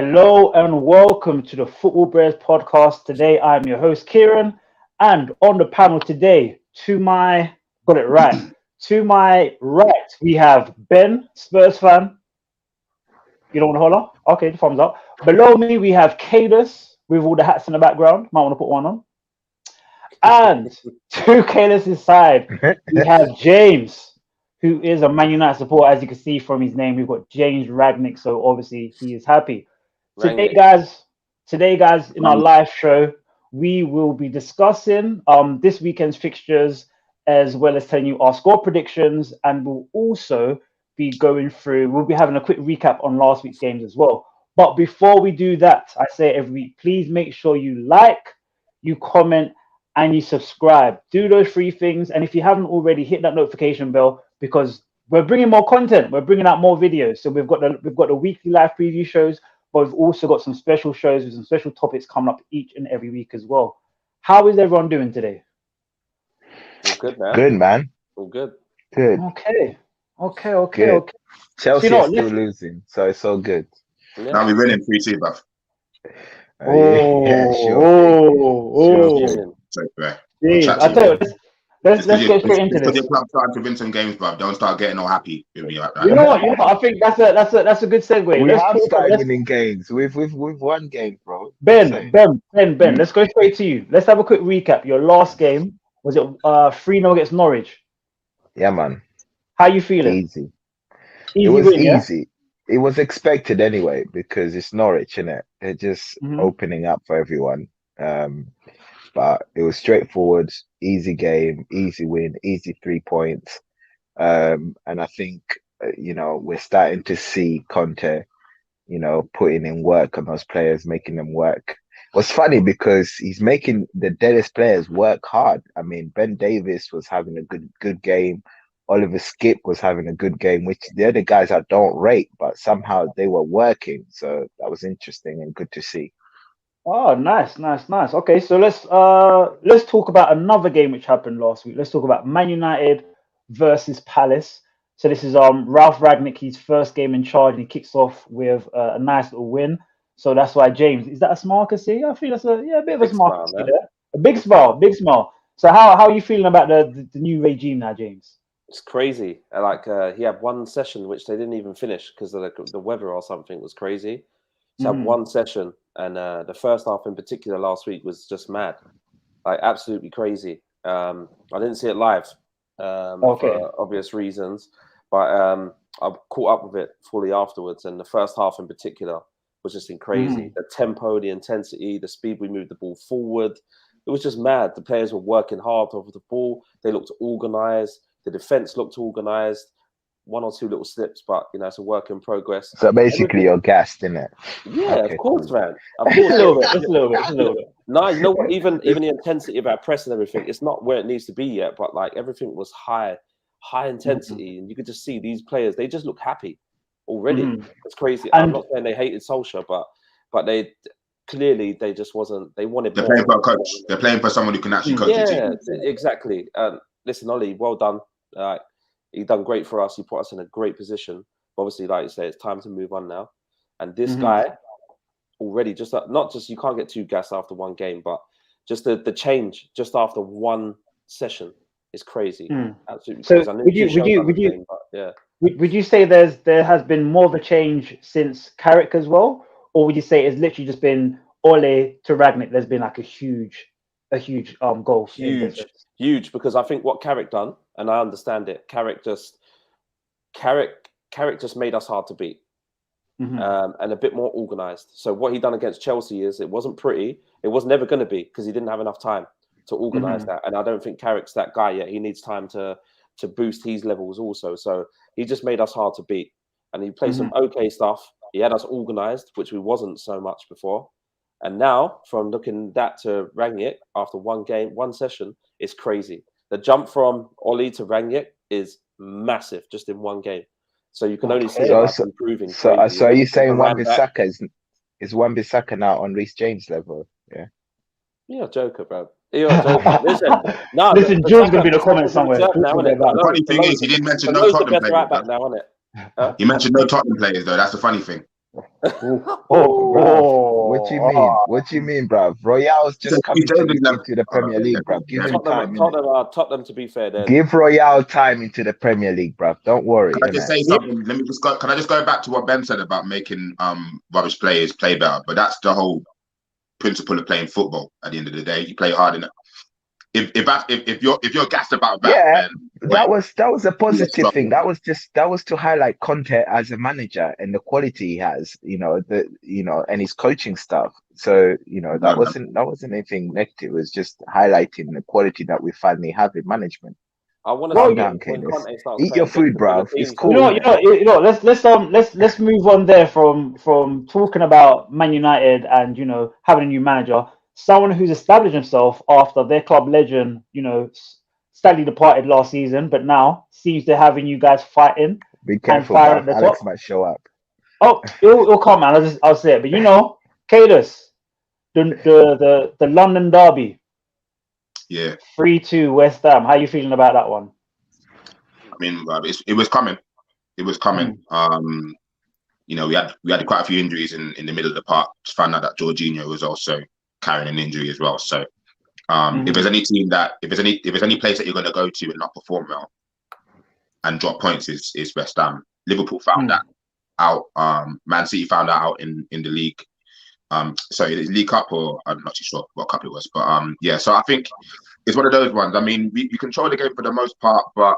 Hello and welcome to the Football Brehz podcast. Today I'm your host Kieron, and on the panel today, to my right we have Ben, Spurs fan. You don't want to holler? Okay, the thumbs up. Below me we have Kadus with all the hats in the background. Might want to put one on. And to Kadus' side, we have James, who is a Man United supporter. As you can see from his name, we've got James Ragnick, so obviously he is happy. Today, guys, in our live show, we will be discussing this weekend's fixtures, as well as telling you our score predictions, and we'll also be we'll be having a quick recap on last week's games as well. But before we do that, I say every week, please make sure you like, you comment, and you subscribe. Do those three things, and if you haven't already, hit that notification bell, because we're bringing more content. We're bringing out more videos. So we've got the weekly live preview shows, but we've also got some special shows with some special topics coming up each and every week as well. How is everyone doing today? All good, man. Good, man. All good. Good. Okay. Chelsea are still losing, so it's all good. Yeah. Now we're winning 3-2, bruv. I tell you, let's get straight into this. Your club starting to win some games, bruv. Don't start getting all happy with me like that. You know what? I think that's a good segue. We have started winning games. We've won games, bro. Ben. Let's go straight to you. Let's have a quick recap. Your last game, was it 3-0 against Norwich? Yeah, man. How you feeling? Easy. It was win, easy. Yeah? It was expected anyway, because it's Norwich, innit? They're just opening up for everyone. But it was straightforward, easy game, easy win, easy 3 points. And I think, we're starting to see Conte, putting in work on those players, making them work. What's funny, because he's making the deadest players work hard. I mean, Ben Davies was having a good game. Oliver Skip was having a good game, which the other guys I don't rate, but somehow they were working. So that was interesting and good to see. Oh, nice. Okay, so let's talk about another game which happened last week. Let's talk about Man United versus Palace. So this is Ralph Ragnick, his first game in charge, and he kicks off with a nice little win. So that's why, James, is that a smile to see? I feel that's a bit of a smile to see there. A big smile. So how are you feeling about the new regime now, James? It's crazy. He had one session which they didn't even finish because the weather or something was crazy. So had one session, and the first half in particular last week was just mad, like absolutely crazy. I didn't see it live for obvious reasons, but I caught up with it fully afterwards. And the first half in particular was just crazy. The tempo, the intensity, the speed we moved the ball forward. It was just mad. The players were working hard over the ball. They looked organised. The defence looked organised. One or two little slips, but it's a work in progress. So basically, you're gassed, isn't it? Yeah, of course, man. Just a little bit. No, you know what? Even the intensity of our press and everything, it's not where it needs to be yet. But everything was high intensity, and you could just see these players. They just look happy already. It's crazy. And I'm not saying they hated Solskjaer, but they clearly just wasn't. They wanted. They're playing for a coach. They're playing for someone who can actually coach the team. Exactly. Listen, Ollie, well done. He done great for us. He put us in a great position. Obviously, like you say, it's time to move on now. And this guy already not just you can't get too gassed after one game, but just the change just after one session is crazy. Absolutely. So would you say there has been more of a change since Carrick as well, or would you say it's literally just been Ole to Ragnick? There's been like a huge goal. Huge, because I think what Carrick done, and I understand it, Carrick just made us hard to beat, and a bit more organised. So what he done against Chelsea is it wasn't pretty. It was never going to be because he didn't have enough time to organise that. And I don't think Carrick's that guy yet. He needs time to boost his levels also. So he just made us hard to beat, and he played some okay stuff. He had us organised, which we wasn't so much before. And now, from looking that to Rangnick after one game, one session, it's crazy. The jump from Ollie to Rangnick is massive just in one game. So you can only see it improving. So are you saying Wan-Bissaka is Wan-Bissaka now on Reece James level? Yeah. You're a joker, bro. You're a joker. Listen, Joe's gonna be in the comments somewhere. The funny thing is, he didn't mention no Tottenham players. Right back now, isn't it? He mentioned no Tottenham players though. That's the funny thing. What you mean? What do you mean, bruv? Royale's just coming into the Premier League, bruv. Give him time. Tottenham, to be fair, then. Give Royale time into the Premier League, bruv. Don't worry. Can I just say something? Let me just go. Can I just go back to what Ben said about making rubbish players play better? But that's the whole principle of playing football. At the end of the day, you play hard enough. If you're gassed about that, then that was a positive thing. That was to highlight Conte as a manager and the quality he has, and his coaching stuff. So that wasn't anything negative. It was just highlighting the quality that we finally have in management. I want to eat your food, bro. It's cool. Let's move on there from talking about Man United and having a new manager. Someone who's established himself after their club legend, sadly departed last season, but now seems to having you guys fighting. Be careful, bro. Alex might show up. Oh, it'll come, man. I'll say it. But Kadus, the London derby. Yeah. 3-2 West Ham. How are you feeling about that one? I mean, it was coming. It was coming. We had quite a few injuries in the middle of the park. Just found out that Jorginho was also carrying an injury as well. So if there's any team if there's any place that you're going to go to and not perform well and drop points is West Ham. Liverpool found that out. Man City found that out in the league. Sorry, the League Cup, or I'm not too sure what cup it was, but so I think it's one of those ones. I mean, we controlled the game for the most part, but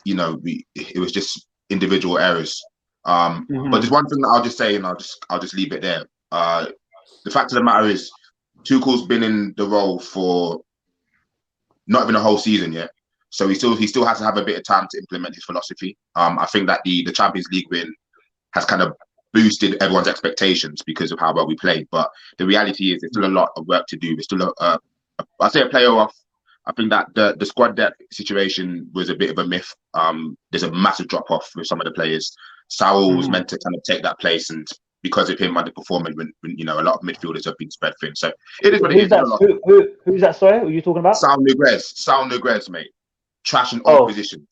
it was just individual errors. But there's one thing that I'll just say, and I'll just leave it there. The fact of the matter is, Tuchel's been in the role for not even a whole season yet, so he still has to have a bit of time to implement his philosophy. I think that the Champions League win has kind of boosted everyone's expectations because of how well we played, but the reality is there's still a lot of work to do. There's still I'd say a playoff. I think that the squad depth situation was a bit of a myth. There's a massive drop off with some of the players. Saul was meant to kind of take that place, and because of him underperforming, when a lot of midfielders have been spread thin. So it is what it is. Who's that? Sorry, who are you talking about? Saul Niguez, mate. Trash in all positions.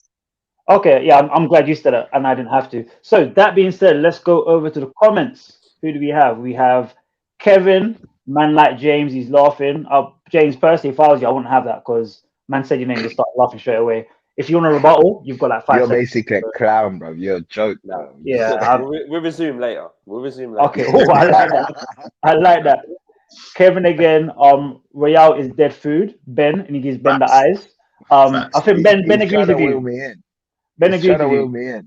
Okay, yeah, I'm glad you said it, and I didn't have to. So that being said, let's go over to the comments. Who do we have? We have Kevin, man like James, he's laughing. James, personally, if I was you, I wouldn't have that because man said your name, just start laughing straight away. If you want to rebuttal, you've got like 5 You're seconds. basically a clown, bro. You're a joke now. Yeah. We'll resume later. Okay, I like that. I like that. Kevin again, Royale is dead food. Ben, and he gives Ben the eyes. I think Ben agrees with you. Ben agrees with you.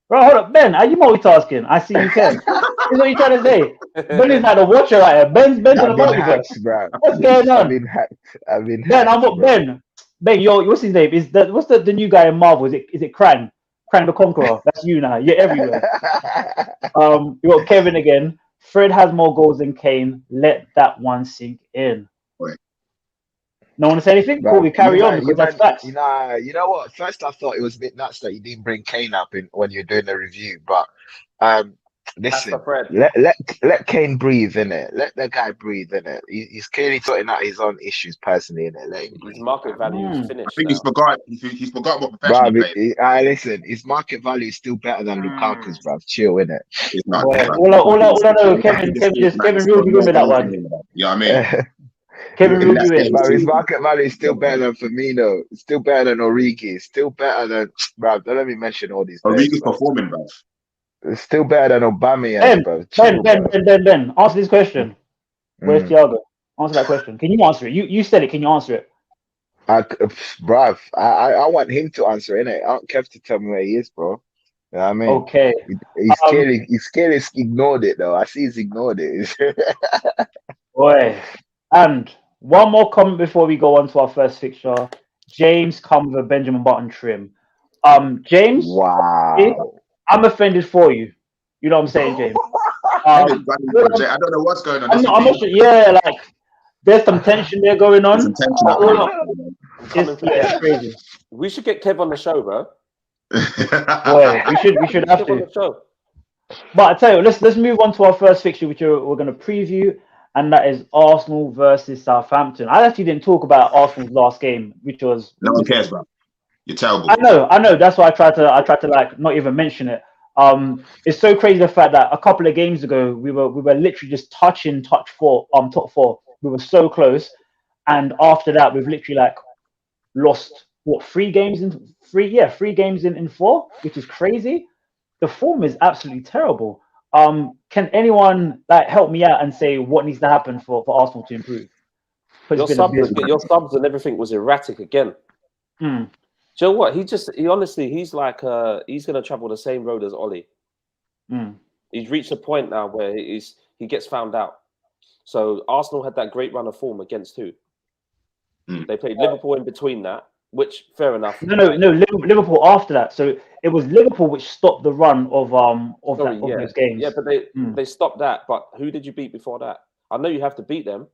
Bro, hold up, Ben. Are you multitasking? I see you can. That's what you trying to say. Ben is not a watcher right here. Ben's on the multiverse. What's going on? I've been Ben, Ben, what's his name? What's the new guy in Marvel? Is it Krang? Krang the Conqueror. That's you now. You're everywhere. You got Kevin again. Fred has more goals than Kane. Let that one sink in. Right. No one to say anything? Cool, we carry on because that's facts. You know what? First, I thought it was a bit nuts that you didn't bring Kane up when you're doing the review. But listen, let Kane breathe, innit? Let that guy breathe, innit? He's clearly sorting out his own issues personally, innit? His market value is finished. I think he's forgot what professional player. Listen, his market value is still better than Lukaku's, bruv. Chill, innit? It's not. All I know, Kevin really good with that one. You know what I mean? Kevin Rubio, but his market value is still better than Firmino. It's still better than Origi. It's still better than, bro. Don't let me mention all these. Origi's performing, bro. It's still better than Aubameyang, bro. Ben. Answer this question. Where's Thiago? Answer that question. Can you answer it? You said it. Can you answer it? Bruv, I want him to answer it, innit? I want Kev to tell me where he is, bro. You know what I mean? Okay. He's clearly ignored it, though. I see he's ignored it. Boy. And one more comment before we go on to our first fixture. James come with a Benjamin Button trim. James, wow. I'm offended for you. You know what I'm saying, James? I don't know what's going on. I'm not sure. Yeah, like there's some tension there going on. It's crazy. We should get Kev on the show, bro. Boy, we should have to. But I tell you, let's move on to our first fixture, which we're going to preview. And that is Arsenal versus Southampton. I actually didn't talk about Arsenal's last game, which was no one cares, bro. You're terrible. I know. That's why I tried to like not even mention it. It's so crazy the fact that a couple of games ago we were literally just touching top four. We were so close, and after that we've literally like lost what 3 games in 4, which is crazy. The form is absolutely terrible. Can anyone like help me out and say what needs to happen for Arsenal to improve? Your subs and everything was erratic again. Do you know what? He's like he's gonna travel the same road as Ollie. He's reached a point now where he gets found out. So Arsenal had that great run of form against who? They played Liverpool in between that, which fair enough. No, Liverpool after that. So it was Liverpool which stopped the run of those games. Yeah, but they stopped that. But who did you beat before that? I know you have to beat them,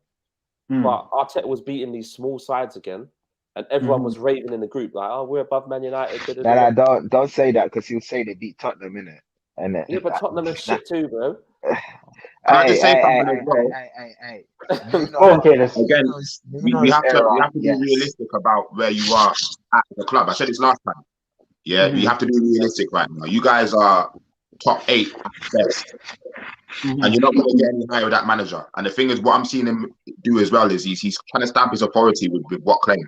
but Arteta was beating these small sides again, and everyone was raving in the group like, "Oh, we're above Man United." No, don't say that because he'll say they beat Tottenham, innit? Yeah, but Tottenham is shit too, bro. I just say something as well. Again, we have to be realistic about where you are at the club. I said this last time. Yeah, you have to be realistic right now. You guys are top 8 at best, and you're not going to get any higher with that manager. And the thing is, what I'm seeing him do as well is he's trying to stamp his authority with what claim.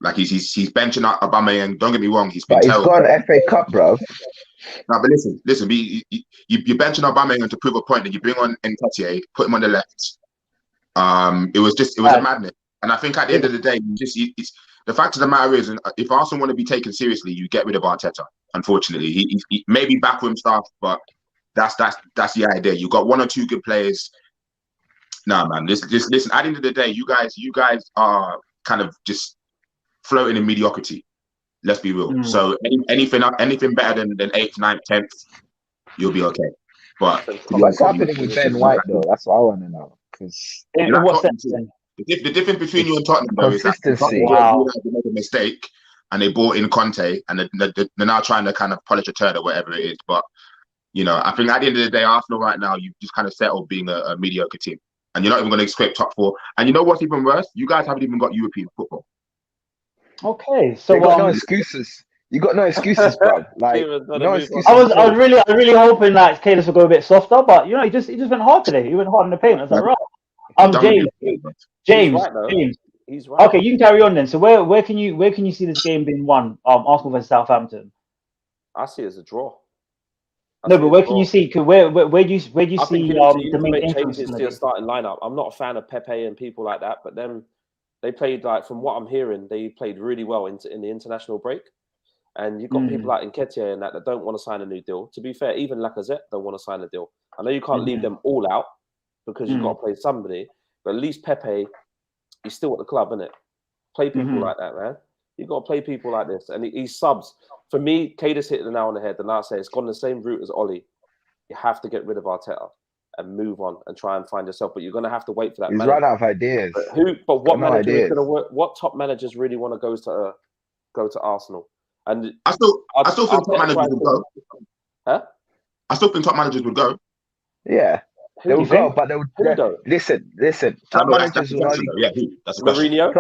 Like he's benching out Aubameyang. Don't get me wrong, he's got an FA Cup, bro. No, but listen. You're benching Aubameyang to prove a point, and you bring on Nketiah, put him on the left. It was a madness. And I think at the end of the day, the fact of the matter is, if Arsenal want to be taken seriously, you get rid of Arteta. Unfortunately, he maybe backroom staff, but that's the idea. You got 1 or 2 good players. Nah, man. Listen. At the end of the day, you guys are kind of just floating in mediocrity. Let's be real. So anything better than 8th, 9th, 10th, you'll be okay. But what's happening with Ben White though? That's what I want to know. Because the difference between you and Tottenham though is that Tottenham made a mistake and they brought in Conte and they're now trying to kind of polish a turd or whatever it is. But I think at the end of the day, Arsenal right now, you've just kind of settled being a mediocre team, and you're not even going to scrape top 4. And you know what's even worse? You guys haven't even got European football. Okay, so you got no excuses. You got no excuses, bro. Like no excuses. I was really hoping that Kadus would go a bit softer, but he just went hard today. He went hard in the paint. I was like, right. James. He's right. Okay, you can carry on then. So where can you see this game being won? Arsenal versus Southampton. I see it as a draw. But where can you see? Where do you see the main changes to your starting lineup? I'm not a fan of Pepe and people like that, but then they played from what I'm hearing, they played really well in the international break. And you've got people like Nketiah and that don't want to sign a new deal. To be fair, even Lacazette don't want to sign a deal. I know you can't leave them all out because you've got to play somebody, but at least Pepe, he's still at the club, isn't it? Play people like that, man. You've got to play people like this. And he subs. For me, Kadus hit the nail on the head. And I say it's gone the same route as Ollie. You have to get rid of Arteta and move on and try and find yourself. But you're going to have to wait for that. He's run out of ideas. But what manager is going to work? What top managers really want to go to Arsenal? And I still think top managers would go. Huh? I still think top managers would go. Yeah, they would go, but they would. Listen. Top managers will only. Yeah, that's a question. Mourinho.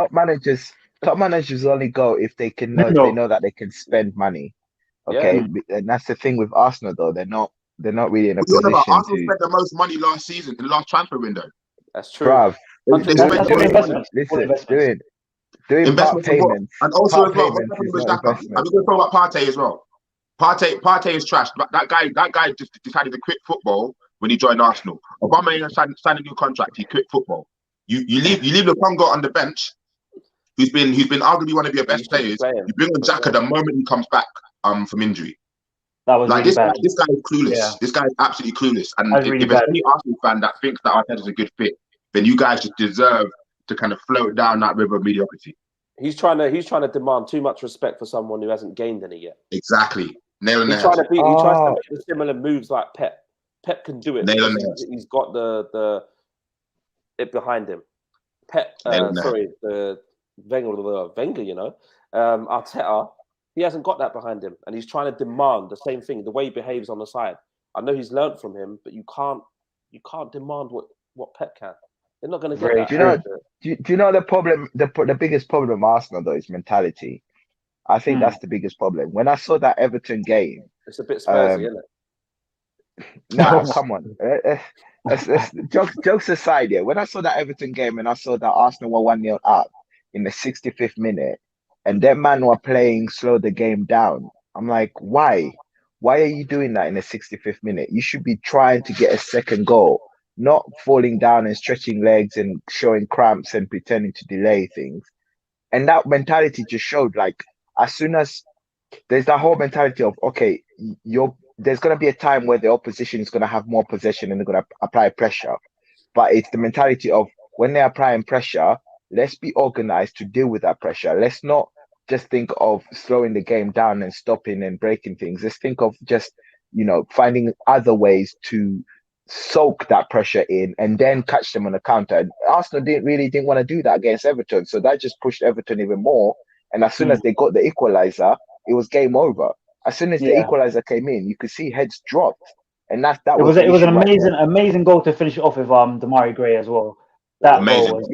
Top managers will only go if they can know. They know that they can spend money. Okay, and that's the thing with Arsenal, though. They're not really in a position to. Arsenal spent the most money last season in the last transfer window. That's true. Bruv, listen, doing part payments, and also as well, I'm going to talk about Partey as well. Partey is trash. That guy just decided to quit football when he joined Arsenal. Aubameyang signed a new contract. He quit football. You leave Lukonga on the bench, who's been arguably one of your best players. You bring on Xhaka the moment he comes back from injury. That was like really bad. This guy is clueless. Yeah. This guy is absolutely clueless. And if there's any Arsenal fan that thinks that Arteta's a good fit, then you guys just deserve to kind of float down that river of mediocrity. He's trying to demand too much respect for someone who hasn't gained any yet. Exactly. Nail on the head. He tries to make the similar moves like Pep. Pep can do it. Nail on the head. He's got it behind him. The Wenger, Arteta, he hasn't got that behind him, and he's trying to demand the same thing. The way he behaves on the side, I know he's learnt from him, but you can't demand what Pep can. They're not going to get that. Do you know the problem? The biggest problem of Arsenal though is mentality. I think that's the biggest problem. When I saw that Everton game, it's a bit Spursy, isn't it? Nah, come on. Jokes aside, yeah. When I saw that Everton game and I saw that Arsenal were 1-0 up in the 65th minute, and them man were playing slow the game down, I'm like, why? Why are you doing that in the 65th minute? You should be trying to get a second goal, not falling down and stretching legs and showing cramps and pretending to delay things. And that mentality just showed, like, as soon as there's that whole mentality of, okay, there's going to be a time where the opposition is going to have more possession and they're going to apply pressure. But it's the mentality of when they're applying pressure, let's be organized to deal with that pressure. Let's not just think of slowing the game down and stopping and breaking things. Let's think of just, finding other ways to soak that pressure in and then catch them on the counter. And Arsenal didn't want to do that against Everton. So that just pushed Everton even more. And as soon as they got the equalizer, it was game over. As soon as the equalizer came in, you could see heads dropped. And that was it was an amazing goal to finish it off with Damari Gray as well. That amazing. goal was,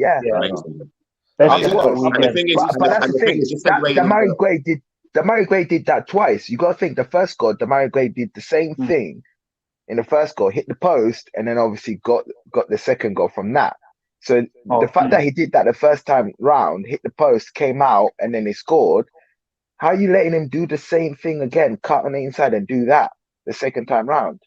Amazing. Best but that's the thing. Damari Gray did that twice. You got to think the first goal, Damari Gray did the same thing in the first goal, hit the post, and then obviously got the second goal from that. So the fact that he did that the first time round, hit the post, came out, and then he scored. How are you letting him do the same thing again, cut on the inside and do that the second time round?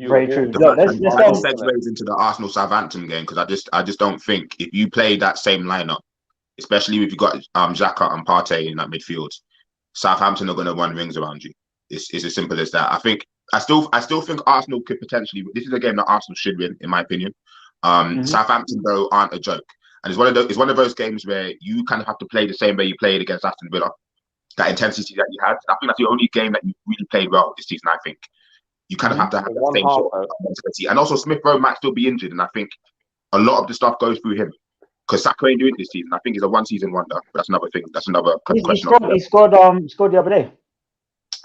Very true. That segues into the Arsenal Southampton game because I just don't think if you play that same lineup, especially if you got Xhaka and Partey in that midfield, Southampton are going to run rings around you. It's as simple as that. I still think Arsenal could potentially. This is a game that Arsenal should win, in my opinion. Southampton though aren't a joke, and it's one of those games where you kind of have to play the same way you played against Aston Villa. That intensity that you had, I think that's the only game that you really played well this season. I think you kind of have to have that same sort of mentality. And also Smith Rowe might still be injured, and I think a lot of the stuff goes through him because Saka ain't doing it this season. I think he's a one-season wonder. But that's another thing. That's another question. He scored the other day.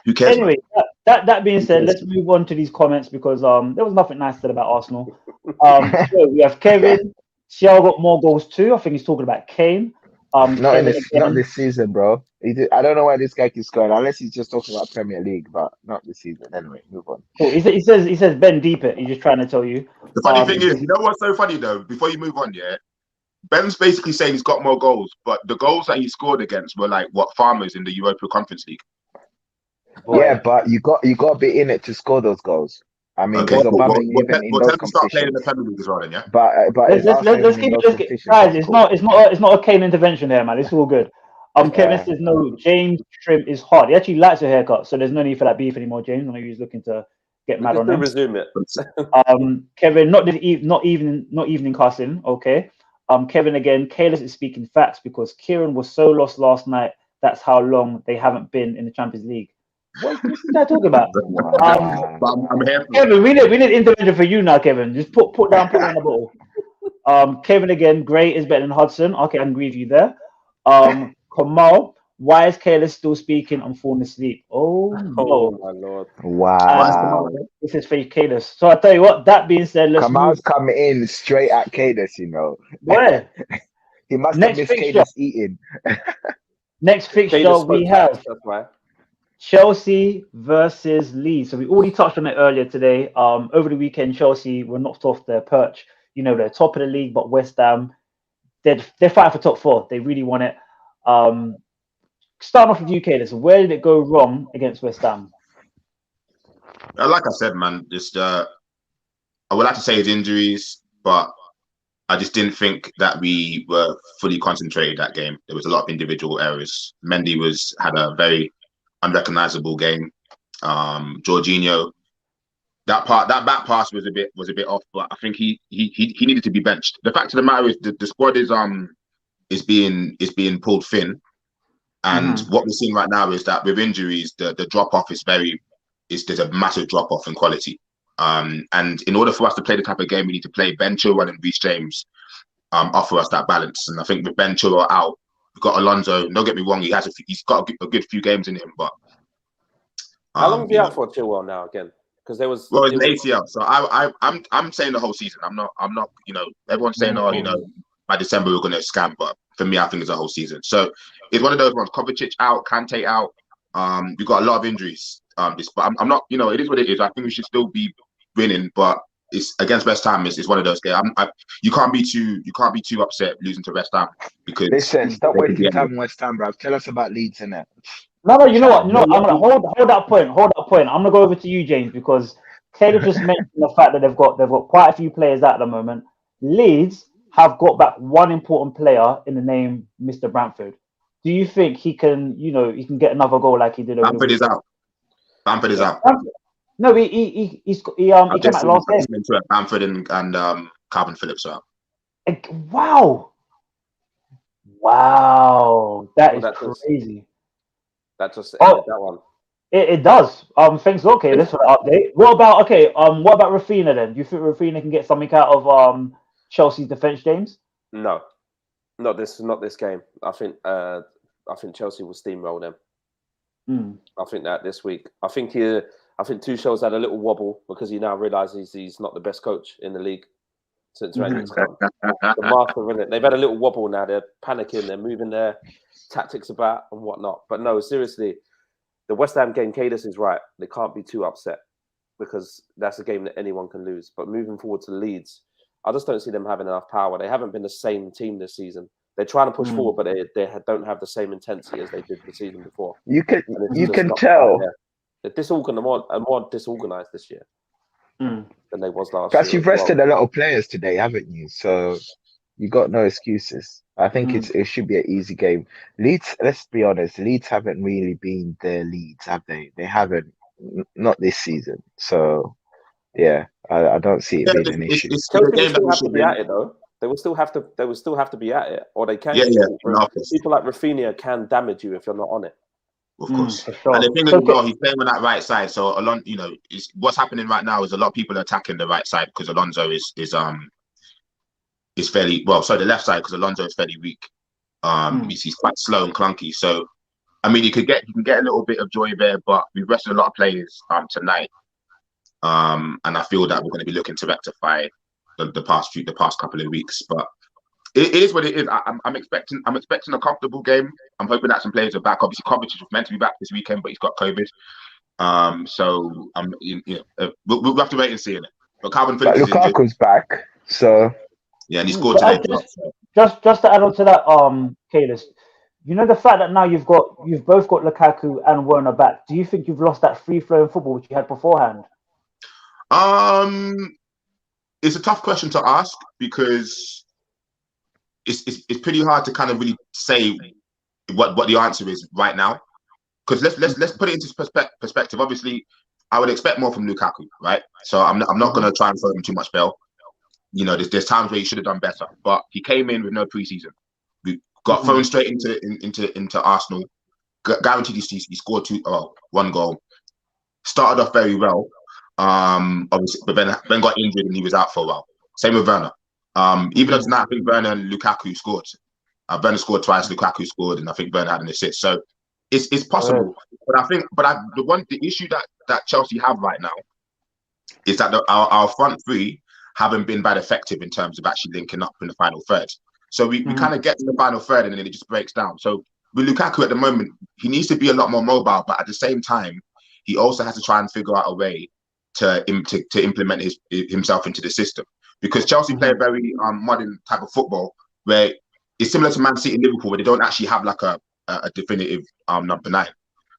Who cares? Anyway, that being said, let's move on to these comments because there was nothing nice said about Arsenal. So we have Kevin. Thiago got more goals too. I think he's talking about Kane. Not this season, bro. I don't know why this guy keeps going, unless he's just talking about Premier League, but not this season. Anyway, move on. Cool. He says Ben deep it. He's just trying to tell you. The funny thing is, you know what's so funny though? Before you move on, Ben's basically saying he's got more goals, but the goals that he scored against were like farmers in the Europa Conference League. Boy. Yeah, but you got to be in it to score those goals. I mean, okay. Well, tell him to start playing in the Premier League as well, then, yeah. But let's keep guys. It's not a Kane intervention here, man. It's all good. Kevin says no. James Trim is hard. He actually likes a haircut, so there's no need for that beef anymore. James, I know he's looking to get mad on him. Resume it. Kevin, not evening cussing. Okay. Kevin again. Kalis is speaking facts because Kieron was so lost last night. That's how long they haven't been in the Champions League. What is that talking about? I'm here. Kevin, we need intervention for you now, Kevin. Just put down the bottle. Kevin again, Gray is better than Hudson. Okay, I can agree with you there. Kemal, why is Kalis still speaking? I'm falling asleep. Oh my Lord. Wow. This is fake Kalis. So I tell you what, that being said, Kemal's coming in straight at Kadus, Where? He must have missed Kadus eating. Next fixture we have Chelsea versus Leeds. So we already touched on it earlier today. Over the weekend, Chelsea were knocked off their perch. They're top of the league, but West Ham, they're fighting for top four. They really want it. Starting off with you, Kadus, where did it go wrong against West Ham? Like I said, man, I would like to say it's injuries, but I just didn't think that we were fully concentrated that game. There was a lot of individual errors. Mendy had a very unrecognizable game. Jorginho, that back pass was a bit off, but I think he needed to be benched. The fact of the matter is the squad is being pulled thin, and what we're seeing right now is that with injuries, the drop off there's a massive drop off in quality. And in order for us to play the type of game we need to play, Ben Chilwell and Reece James offer us that balance. And I think with Ben Chilwell out, we've got Alonso. Don't get me wrong, he's got a good few games in him, but how long is he out for Chilwell now again? Because it's an ACL. So I'm saying the whole season. I'm not. Everyone's saying by December we're gonna scam, but for me I think it's a whole season. So it's one of those ones. Kovacic out, Kante out. We've got a lot of injuries. But I'm not. It is what it is. I think we should still be winning, but it's against West Ham. It's one of those games. You can't be too upset losing to West Ham because listen, stop wasting time on West Ham, bro. Tell us about Leeds, innit? No, you know what? I'm gonna hold that point. I'm gonna go over to you, James, because Caleb just mentioned the fact that they've got quite a few players out at the moment. Leeds have got back one important player in the name Mr. Bamford. Do you think he can get another goal like he did over Bamford is out. Bamford is out. No, he came out last game. Bamford and Calvin Phillips are out. Wow, that is crazy. That just ended that one. It does. Thanks, okay. This for the update. What about Rafinha then? Do you think Rafinha can get something out of Chelsea's defense, James? No, not this game. I think Chelsea will steamroll them. I think that this week. I think Tuchel's had a little wobble because he now realizes he's not the best coach in the league since Rangnick's come. The master in it. They've had a little wobble now. They're panicking. They're moving their tactics about and whatnot. But no, seriously, the West Ham game, Kadus is right. They can't be too upset because that's a game that anyone can lose. But moving forward to Leeds, I just don't see them having enough power. They haven't been the same team this season. They're trying to push forward, but they don't have the same intensity as they did the season before. You can tell. They're more disorganized this year than they was last year. Plus, you've rested a lot of players today, haven't you? So you got no excuses. I think it should be an easy game. Leeds, let's be honest, Leeds haven't really been their Leeds, have they? They haven't, not this season. So yeah, I don't see it being an issue. Chelsea still have to be at it though. They will still have to be at it, or they can. People like Rafinha can damage you if you're not on it. Of course. Sure. And the thing is, well, he's playing on that right side. So what's happening right now is a lot of people are attacking the right side because Alonso is fairly well. So the left side because Alonso is fairly weak. He's quite slow and clunky. So I mean, you can get a little bit of joy there, but we've rested a lot of players tonight. And I feel that we're going to be looking to rectify the past couple of weeks, but it is what it is. I'm expecting a comfortable game. I'm hoping that some players are back. Obviously, Kovacic was meant to be back this weekend, but he's got COVID. So we'll have to wait and see. But Calvin Phillips is injured. Lukaku's back, so yeah, and he scored today. Just to add on to that, Kadus, you know the fact that now you've both got Lukaku and Werner back. Do you think you've lost that free-flowing football which you had beforehand? It's a tough question to ask because it's pretty hard to kind of really say what the answer is right now. Because let's put it into perspective. Obviously, I would expect more from Lukaku, right? So I'm not going to try and throw him too much bell. There's times where he should have done better, but he came in with no preseason. We got thrown straight into Arsenal. Guaranteed he scored one goal. Started off very well. Obviously, but then got injured and he was out for a while. Same with Werner. Even though tonight I think Werner and Lukaku scored. Werner scored twice, Lukaku scored, and I think Werner had an assist. So it's possible. The issue that Chelsea have right now is that our front three haven't been that effective in terms of actually linking up in the final third. So we kind of get to the final third and then it just breaks down. So with Lukaku at the moment, he needs to be a lot more mobile, but at the same time, he also has to try and figure out a way to implement himself into the system, because Chelsea play a very modern type of football where it's similar to Man City and Liverpool, where they don't actually have like a definitive number 9.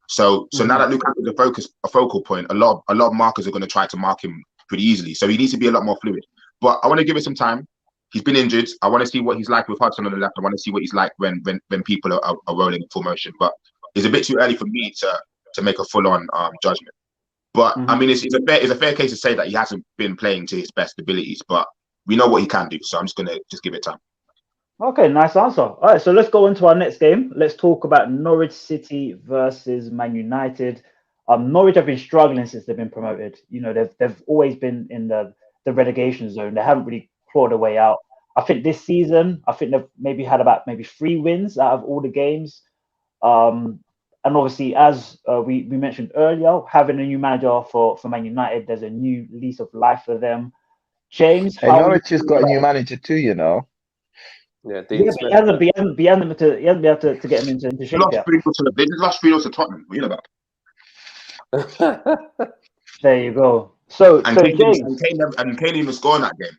So now that Lukaku is a focal point, a lot of markers are going to try to mark him pretty easily. So he needs to be a lot more fluid. But I want to give it some time. He's been injured. I want to see what he's like with Hudson on the left. I want to see what he's like when people are rolling in full motion. But it's a bit too early for me to make a full-on judgment. But I mean, it's a fair case to say that he hasn't been playing to his best abilities, but we know what he can do. So I'm just gonna give it time. Okay, nice answer. All right, so let's go into our next game. Let's talk about Norwich City versus Man United. Norwich have been struggling since they've been promoted. They've always been in the relegation zone. They haven't really clawed their way out. I think this season, they've maybe had about 3 wins out of all the games. And obviously, as we mentioned earlier, having a new manager for Man United, there's a new lease of life for them. James, Norwich has got a new manager too, Yeah, he hasn't been able to get him into shape yet. They just lost 3-0 to Tottenham. What are you about? There you go. Kane even scored that game.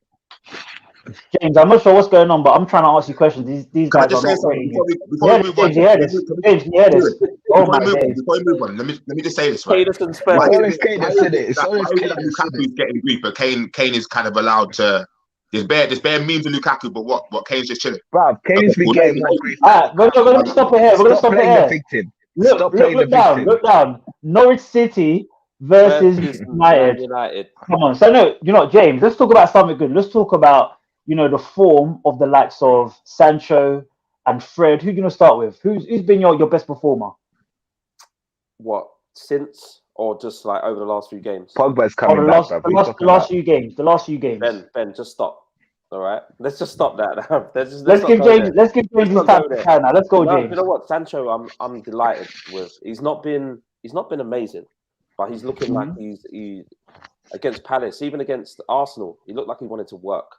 James, I'm not sure what's going on, but I'm trying to ask you questions. These Can I guys just are say not something rating you. before we move on? James, you hear this? Oh my days. Before we move on, let me just say this, right? Kadus and Spurs. It's always Kadus, isn't it? It's always Kadus. Lukaku's getting grief, but Kane is kind of allowed to. There's bare memes of Lukaku, but what Kane's just chilling. Bruv, Kane's been getting more grief. Alright, we're gonna stop it here. We're gonna stop it here. Victim. Look down. Norwich City versus United. Come on. So no, you know what, James, let's talk about something good. Let's talk about, you know, the form of the likes of Sancho and Fred. Who are you gonna start with? Who's been your best performer? What, since or just like over the last few games? Pogba's coming back. The last few games. Ben, just stop. All right, let's just stop that. Let's give James his time now. Let's go, James. You know what, Sancho, I'm delighted with. He's not been amazing, but he's looking like he against Palace, even against Arsenal, he looked like he wanted to work.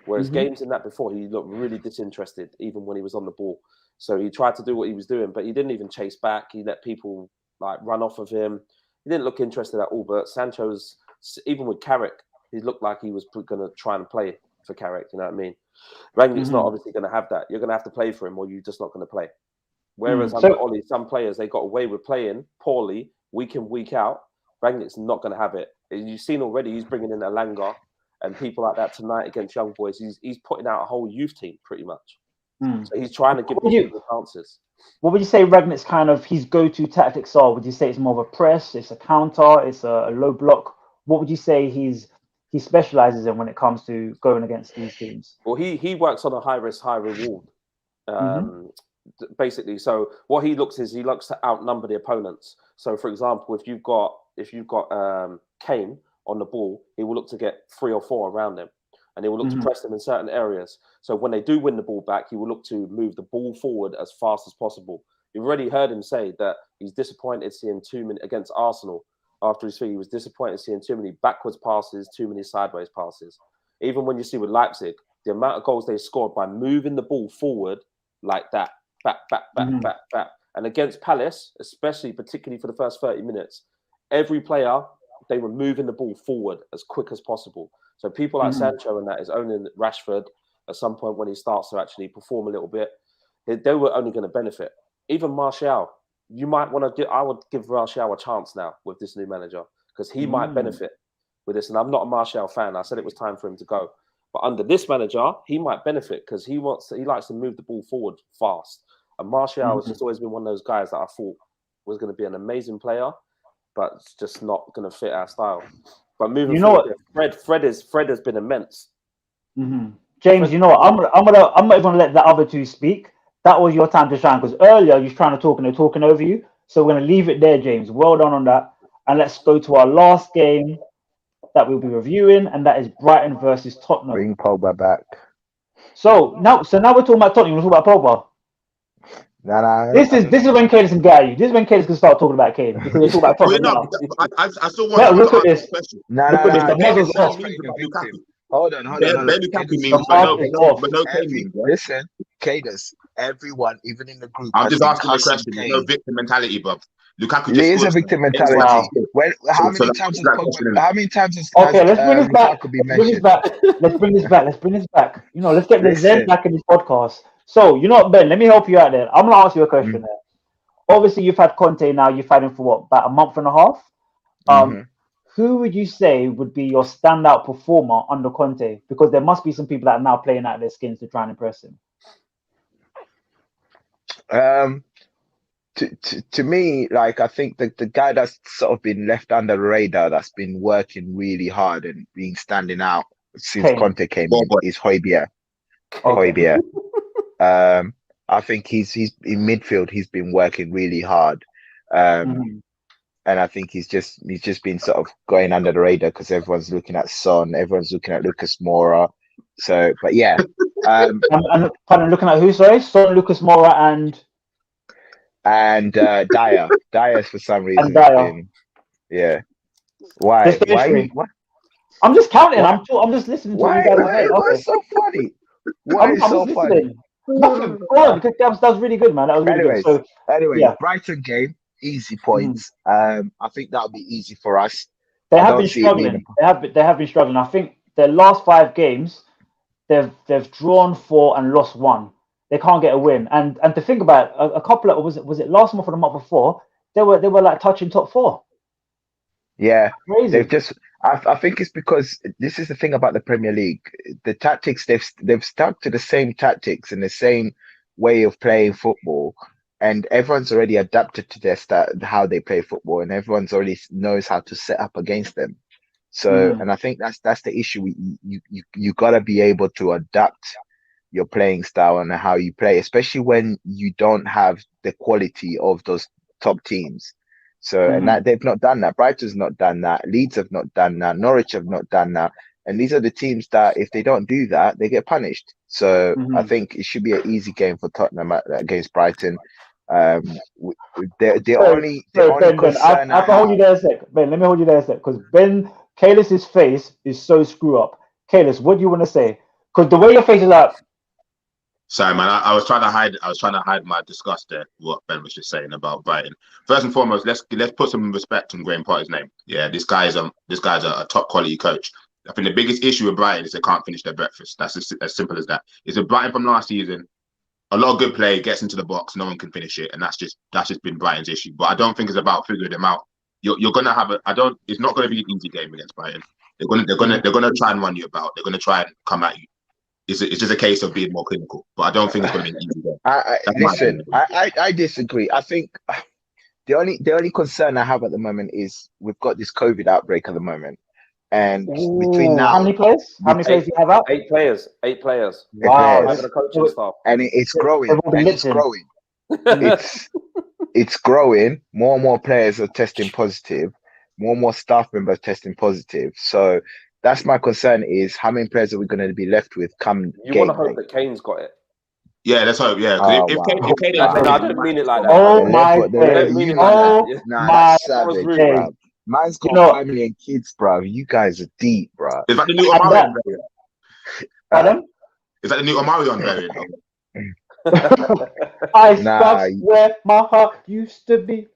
Whereas games in that before, he looked really disinterested, even when he was on the ball. So he tried to do what he was doing, but he didn't even chase back. He let people like run off of him. He didn't look interested at all. But Sancho's, even with Carrick, he looked like he was going to try and play for Carrick. You know what I mean? Rangnick's not obviously going to have that. You're going to have to play for him, or you're just not going to play. Whereas under Ollie, some players, they got away with playing poorly week in, week out. Rangnick's not going to have it. You've seen already, he's bringing in Alanga and people like that tonight against young boys. He's putting out a whole youth team pretty much. So he's trying to give people chances. What would you say Rangnick's kind of his go-to tactics are? Would you say it's more of a press, it's a counter, it's a low block? What would you say he specializes in when it comes to going against these teams? Well, he works on a high risk, high reward. Basically, so what he looks to outnumber the opponents. So, for example, if you've got Kane on the ball, he will look to get 3 or 4 around him, and he will look to press them in certain areas. So when they do win the ball back, he will look to move the ball forward as fast as possible. You've already heard him say that he's disappointed seeing too many against Arsenal. After his fee, he was disappointed seeing too many backwards passes, too many sideways passes. Even when you see with Leipzig, the amount of goals they scored by moving the ball forward like that, back. And against Palace, particularly for the first 30 minutes, every player, they were moving the ball forward as quick as possible. So people like Sancho and that is owning Rashford at some point when he starts to actually perform a little bit, they were only going to benefit. Even Martial, I would give Martial a chance now with this new manager, because he might benefit with this. And I'm not a Martial fan. I said it was time for him to go. But under this manager, he might benefit because he likes to move the ball forward fast. And Martial has just always been one of those guys that I thought was going to be an amazing player, but it's just not going to fit our style. But moving forward, Fred has been immense. James, you know what? I'm not even gonna let the other two speak. That was your time to shine, because earlier you were trying to talk and they're talking over you. So we're gonna leave it there, James. Well done on that. And let's go to our last game that we'll be reviewing, and that is Brighton versus Tottenham. Bring Pogba back. So now we're talking about Tottenham. We're talking about Pogba. Nah. This is when Kadus can get you. This is when Kadus can start talking about Kane, because we talk about Tottenham. I still want to look at this. Hold on. Listen, Kadus, everyone, even in the group. I'm just asking the question. There's no victim mentality, Bob. Lukaku just is a victim mentality. Wow. How many times has okay, let's bring this back. Let's bring this back. You know, let's get the Zen back in this podcast. So, you know what, Ben, let me help you out there. I'm going to ask you a question there. Obviously, you've had Conte now. You've had him for what, about a month and a half? Who would you say would be your standout performer under Conte? Because there must be some people that are now playing out their skins to try and impress him. To me, like, I think the guy that's sort of been left under the radar, that's been working really hard and being standing out since Conte came in, is Højbjerg. Højbjerg. I think he's in midfield. He's been working really hard, and I think he's just been sort of going under the radar because everyone's looking at Son, everyone's looking at Lucas Moura. So, but yeah, and looking at who? Sorry, Son, Lucas Moura, and Dyer. Dyer for some reason. Yeah. Why? What? I'm just counting. I'm just listening to you guys. Why is so funny? Why is so funny? Nothing. That was really good, man. That was really good. So, Brighton game, easy points. I think that'll be easy for us. They have been struggling. They have been struggling. I think their last 5 games, they've drawn 4 and lost 1. They can't get a win. And to think about it, a couple of was it last month or the month before? They were like touching top 4. Yeah, crazy. They've just. I think it's because this is the thing about the Premier League. The tactics they've stuck to the same tactics and the same way of playing football, and everyone's already adapted to their how they play football, and everyone's already knows how to set up against them. So, and I think that's the issue. You gotta be able to adapt your playing style and how you play, especially when you don't have the quality of those top teams. So, and that they've not done that. Brighton's not done that. Leeds have not done that. Norwich have not done that. And these are the teams that if they don't do that, they get punished. So I think it should be an easy game for Tottenham against Brighton. The only concern I can hold you there a sec. Ben, let me hold you there a sec. Because Kalis' face is so screw up. Kalis, what do you want to say? Because the way your face is like, sorry, man. I was trying to hide my disgust there. What Ben was just saying about Brighton. First and foremost, let's put some respect on Graham Potter's name. Yeah, this guy's a top quality coach. I think the biggest issue with Brighton is they can't finish their breakfast. That's as simple as that. It's a Brighton from last season. A lot of good play gets into the box, no one can finish it, and that's just been Brighton's issue. But I don't think it's about figuring them out. You're gonna have it's not gonna be an easy game against Brighton. They're gonna try and run you about. They're gonna try and come at you. It's just a case of being more clinical, but I don't think it's going to be an easy game. I disagree. I think the only concern I have at the moment is we've got this COVID outbreak at the moment, and between now, how many players? How many players do you have out? 8 players. 8 players. Wow, The coaching staff. And it's growing. It's growing. More and more players are testing positive. More and more staff members testing positive. So. That's my concern is how many players are we going to be left with come You want to hope that Kane's got it. Yeah, let's hope. Yeah, if Kane I don't mean it like that. Oh my God. Don't mean it like that. That's savage, bro. Man's got family and kids, bro. You guys are deep, bro. Is that the new Omarion variant? Pardon? Is that the new Omarion variant? That's where my heart used to be.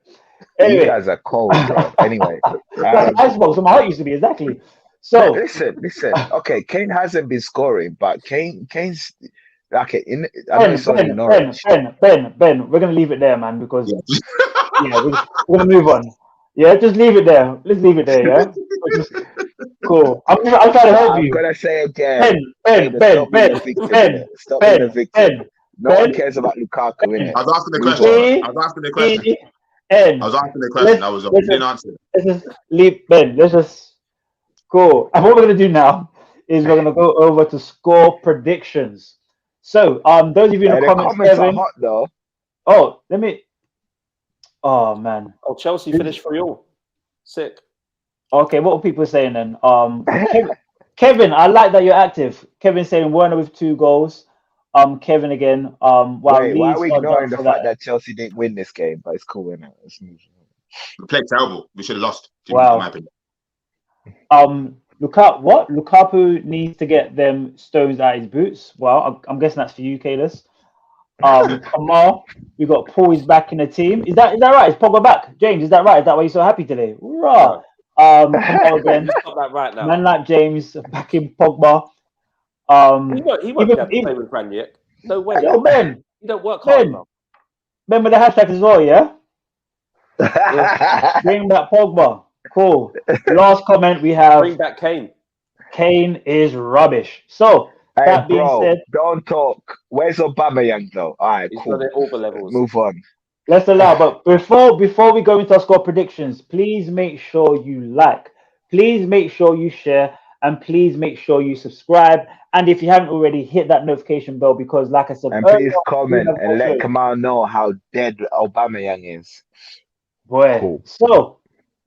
Anyway. You guys are cold, bro. Anyway. That's where my heart used to be, exactly. So listen. Okay, Kane hasn't been scoring, but Kane's okay. Ben, we're gonna leave it there, man, because we're gonna move on. Yeah, just leave it there. Let's leave it there. Yeah, cool. I'm trying to help you. I'm gonna say again. Ben. Stop being a victim. No one cares about Lukaku, innit? I was asking the question. I didn't answer. Let's just leave Ben. Let's just. Cool. And what we're going to do now is we're going to go over to score predictions. So, those of you in the comments are hot, though. Oh, let me. Oh man. Oh, Chelsea finished 3-3. Sick. Okay, what were people saying then? Kevin, I like that you're active. Kevin saying Werner with 2 goals. Kevin again. Why are we ignoring the fact that Chelsea didn't win this game? But it's cool, isn't it? We played terrible. We should have lost. Wow. In my opinion. Lukaku needs to get them stones out his boots. Well, I'm guessing that's for you, Kalis. Kemal, we got Paul is back in the team. Is that right? Is Pogba back? James, is that right? Is that why you're so happy today? Right. Kemal again. Not that right now. Man like James back in Pogba. He won't have to play with Brand yet. No way. Yo, Ben. You don't work hard enough. Ben with the hashtag as well, yeah? Bring back Pogba. Cool. Last comment we have. Bring back Kane. Kane is rubbish. So that being said, don't talk. Where's Aubameyang though? All right, cool. He's all the levels. Move on. Let's allow. But before we go into our score predictions, please make sure you like. Please make sure you share, and please make sure you subscribe. And if you haven't already, hit that notification bell because, like I said, and please comment and let Kemal know how dead Aubameyang is. Boy. Cool. So.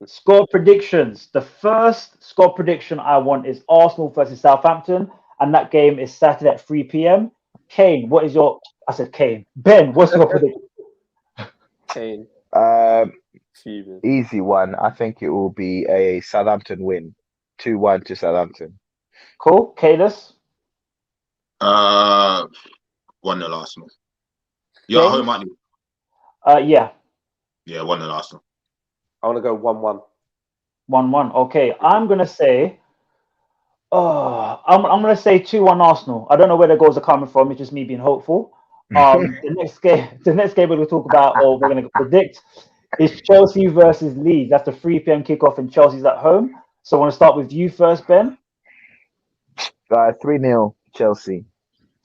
Score predictions. The first score prediction I want is Arsenal versus Southampton, and that game is Saturday at 3 p.m. Kane, what is your? I said Kane. Ben, what's your prediction? Kane. Easy one. I think it will be a Southampton win, 2-1 to Southampton. Cool. Kalis. 1-0 Arsenal. You're at home, aren't you? Yeah. Yeah, 1-0 Arsenal. I want to go 1-1. 1-1. Okay, I'm gonna say. I'm gonna say 2-1 Arsenal. I don't know where the goals are coming from. It's just me being hopeful. The next game we're gonna talk about, or we're gonna predict, is Chelsea versus Leeds. That's the 3 p.m. kickoff, and Chelsea's at home. So I want to start with you first, Ben. 3-0 Chelsea.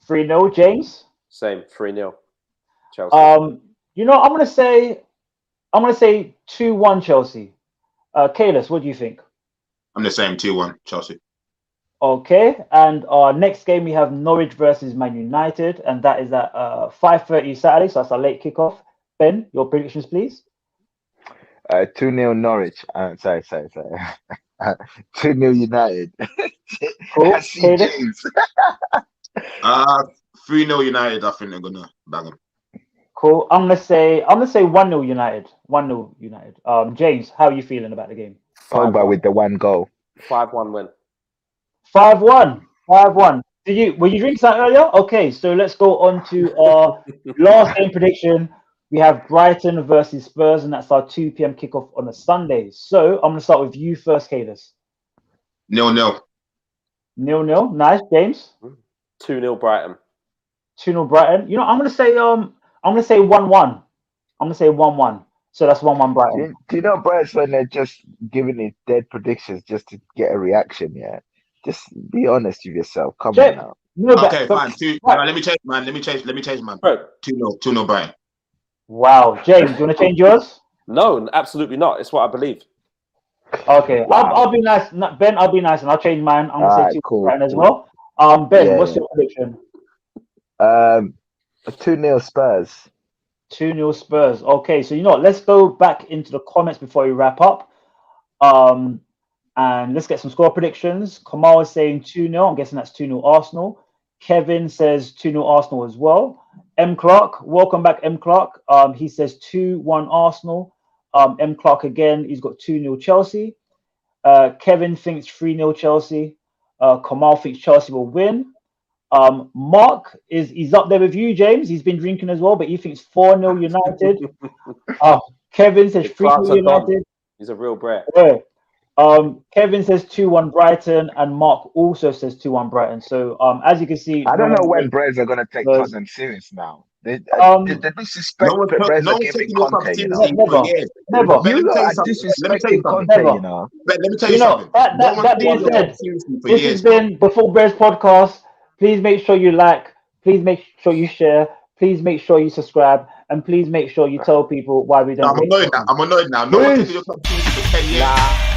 3-0, James. Same, 3-0 Chelsea. I'm gonna say 2-1 Chelsea. Kadus, what do you think? I'm the same 2-1 Chelsea. Okay, and our next game we have Norwich versus Man United, and that is at 5:30 Saturday, so that's a late kickoff. Ben, your predictions, please. 2-0 Norwich. Sorry. 2-0 United. Cool. I see James. 3-0 United. I think they're gonna bang them. Cool. I'm gonna say 1-0 United. 1-0 United. James, how are you feeling about the game? Pogba with the 1 goal. 5-1 win. 5-1. 5-1. Were you drinking something earlier? Okay, so let's go on to our last game prediction. We have Brighton versus Spurs, and that's our 2 p.m. kickoff on a Sunday. So I'm gonna start with you first, Kadus. 0-0. 0-0. Nice, James. 2-0 Brighton. 2-0 Brighton. I'm gonna say 1-1. I'm gonna say 1-1. So that's 1-1 Brighton. Do you know Brehz, when they're just giving it dead predictions just to get a reaction? Yeah, just be honest with yourself. Come on now. No, okay, fine. Let me change, man. 2-0 Brighton. Wow, James, do you want to change yours? No, absolutely not. It's what I believe. Okay, Wow. I'll be nice. Ben, I'll be nice, and I'll change mine. I'm gonna say 2-0 Brighton as well. Ben, what's your prediction? 2-0 Spurs. 2-0 Spurs. Okay, so let's go back into the comments before we wrap up. And let's get some score predictions. Kemal is saying 2-0. I'm guessing that's 2-0 Arsenal. Kevin says 2-0 Arsenal as well. M. Clark, welcome back, M. Clark. He says 2-1 Arsenal. M. Clark again, he's got 2-0 Chelsea. Kevin thinks 3-0 Chelsea. Kemal thinks Chelsea will win. Mark he's up there with you, James. He's been drinking as well, but he thinks 4-0 United. Kevin says 3-0 United. He's a real brat. Yeah. Kevin says 2-1 Brighton, and Mark also says 2-1 Brighton. So as you can see, I don't know when Brehz are gonna take Tottenham serious now. They disrespect Brehz are giving Conte, Never. You lot are disrespecting Conte, you know. But let me tell you something. That being said, this has been the Football Brehz podcast. Please make sure you like. Please make sure you share. Please make sure you subscribe, and please make sure you tell people why we don't. I'm annoyed now. No one's taking your club seriously for 10 years.